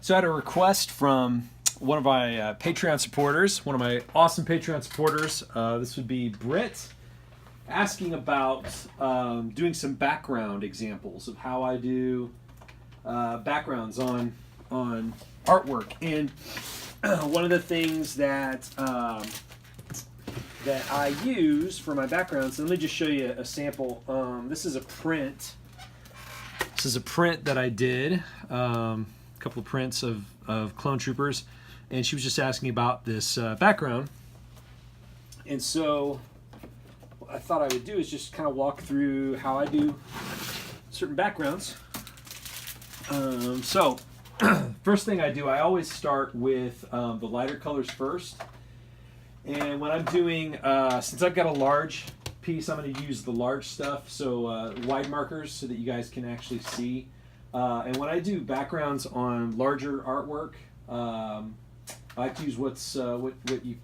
So I had a request from one of my Patreon supporters, one of my awesome Patreon supporters. This would be Britt, asking about doing some background examples of how I do backgrounds on artwork. And one of the things that that I use for my backgrounds, let me just show you a sample. This is a print. This is a print that I did. A couple of prints of clone troopers, and she was just asking about this background. And so what I thought I would do is just kind of walk through how I do certain backgrounds. So first thing I do, I always start with the lighter colors first. And when I'm doing, since I've got a large piece, I'm going to use the large stuff, so wide markers so that you guys can actually see. And when I do backgrounds on larger artwork, I like to use what you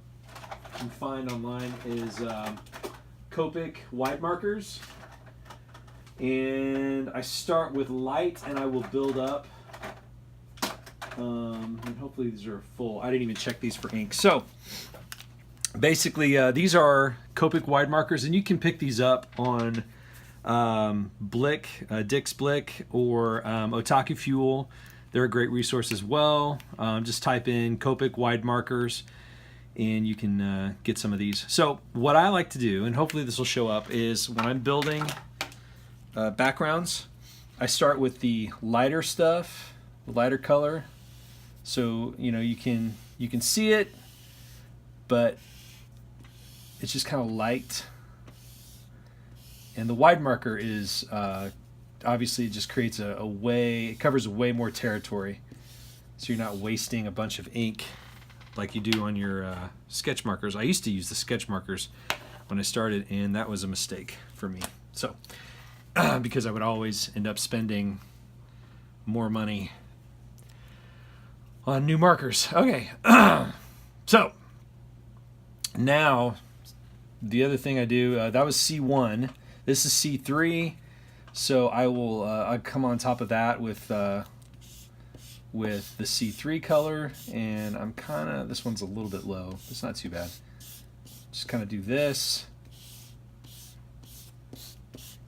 can find online is Copic Wide Markers. And I start with light and I will build up. And hopefully these are full. I didn't even check these for ink. So basically these are Copic Wide Markers, and you can pick these up on Blick, Dick's Blick, or Otaku Fuel. They're a great resource as well. Just type in Copic Wide Markers and you can get some of these. So what I like to do, and hopefully this will show up, is when I'm building backgrounds, I start with the lighter stuff, the lighter color. So you know you can see it, but it's just kind of light. And the wide marker is obviously it just creates it covers way more territory, so you're not wasting a bunch of ink like you do on your sketch markers. I used to use the sketch markers when I started, and that was a mistake for me. So because I would always end up spending more money on new markers. Okay, so now the other thing I do, that was C1. This is C3, so I will I come on top of that with the C3 color, and I'm kind of, this one's a little bit low. It's not too bad. Just kind of do this,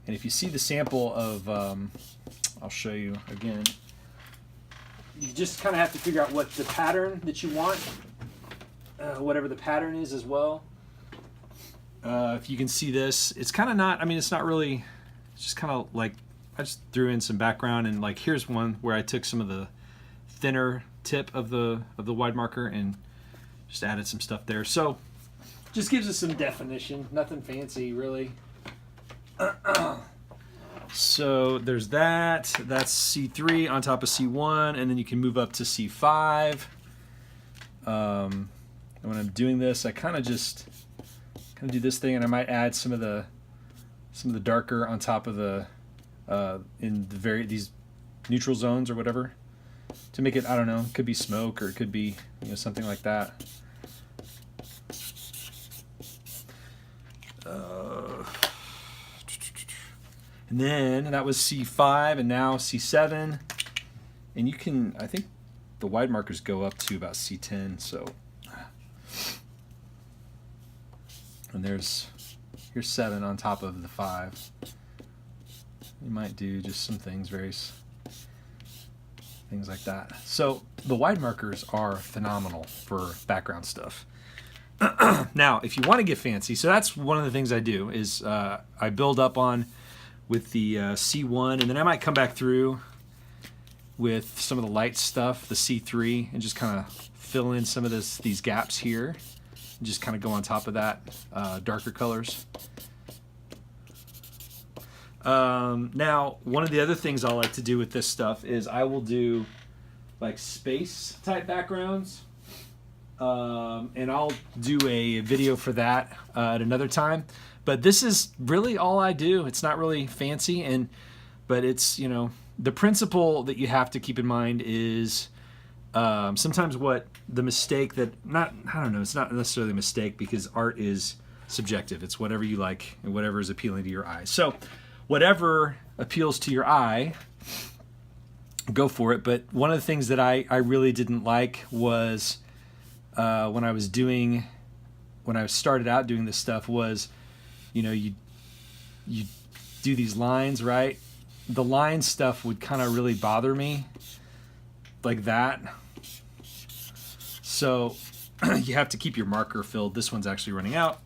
and if you see the sample of, I'll show you again. You just kind of have to figure out what the pattern that you want, whatever the pattern is as well. If you can see this, it's kind of not, I mean, it's not really, it's just kind of like, I just threw in some background, and like here's one where I took some of the thinner tip of the wide marker and just added some stuff there. So just gives us some definition, nothing fancy really. So there's that's C3 on top of C1, and then you can move up to C5. And when I'm doing this, I kind of just do this thing, and I might add some of the darker on top of the these neutral zones or whatever to make it, I don't know, it could be smoke or it could be, you know, something like that. And then that was C5, and now C7, and you can, I think the wide markers go up to about C10. So, and here's 7 on top of the 5. You might do just some things, things like that. So the wide markers are phenomenal for background stuff. Now, if you want to get fancy, so that's one of the things I do is I build up on with the C1, and then I might come back through with some of the light stuff, the C3, and just kind of fill in some of these gaps here, and just kind of go on top of that, darker colors. Now, one of the other things I like to do with this stuff is I will do like space type backgrounds, and I'll do a video for that at another time. But this is really all I do. It's not really fancy, but it's, you know, the principle that you have to keep in mind is sometimes what the mistake that, I don't know, it's not necessarily a mistake because art is subjective. It's whatever you like and whatever is appealing to your eyes. So whatever appeals to your eye, go for it. But one of the things that I really didn't like was when I started out doing this stuff was, you know, you do these lines, right? The line stuff would kind of really bother me, like that. So you have to keep your marker filled. This one's actually running out.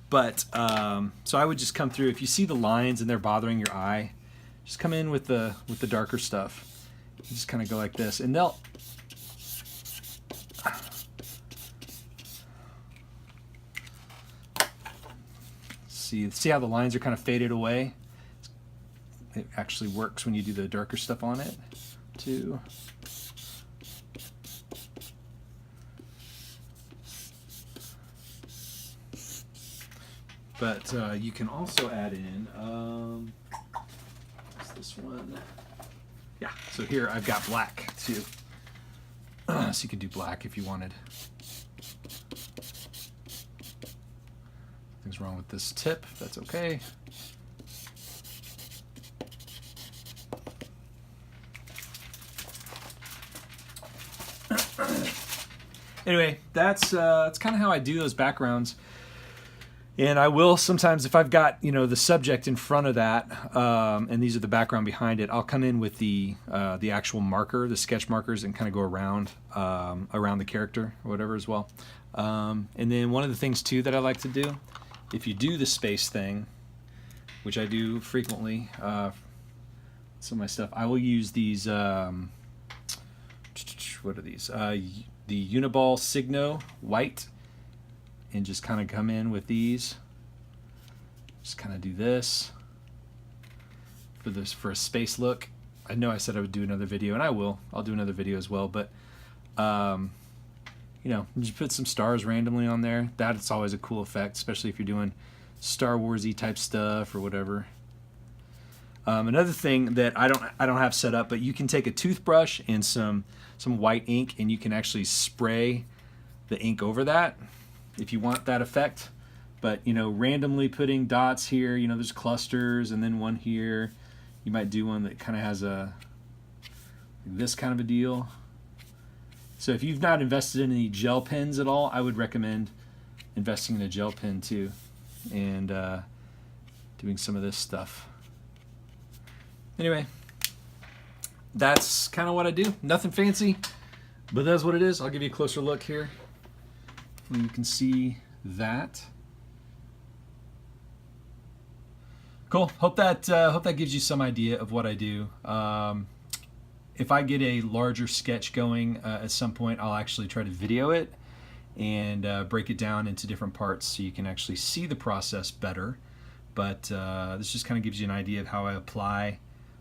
But so I would just come through. If you see the lines and they're bothering your eye, just come in with the darker stuff. You just kind of go like this, and they'll see how the lines are kind of faded away. It actually works when you do the darker stuff on it too. But you can also add in, what's this one? Yeah, so here I've got black too. So you could do black if you wanted. Nothing's wrong with this tip, that's okay. Anyway, that's kind of how I do those backgrounds. And I will sometimes, if I've got, you know, the subject in front of that, and these are the background behind it, I'll come in with the actual marker, the sketch markers, and kind of go around the character or whatever as well. And then one of the things too that I like to do, if you do the space thing, which I do frequently, some of my stuff, I will use these. What are these? The Uniball Signo white. And just kind of come in with these. Just kind of do this for a space look. I know I said I would do another video, and I will. I'll do another video as well. But you know, just put some stars randomly on there. That's always a cool effect, especially if you're doing Star Wars-y type stuff or whatever. Another thing that I don't have set up, but you can take a toothbrush and some white ink, and you can actually spray the ink over that if you want that effect. But, you know, randomly putting dots here, you know, there's clusters, and then one here. You might do one that kind of has this kind of a deal. So if you've not invested in any gel pens at all, I would recommend investing in a gel pen too, and doing some of this stuff. Anyway, that's kind of what I do. Nothing fancy, but that's what it is. I'll give you a closer look here. You can see that. Cool. Hope that gives you some idea of what I do. If I get a larger sketch going at some point, I'll actually try to video it and break it down into different parts so you can actually see the process better. But this just kind of gives you an idea of how I apply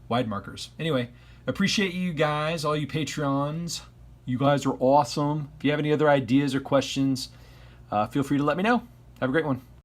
wide markers. Anyway, appreciate you guys, all you Patreons. You guys are awesome. If you have any other ideas or questions, feel free to let me know. Have a great one.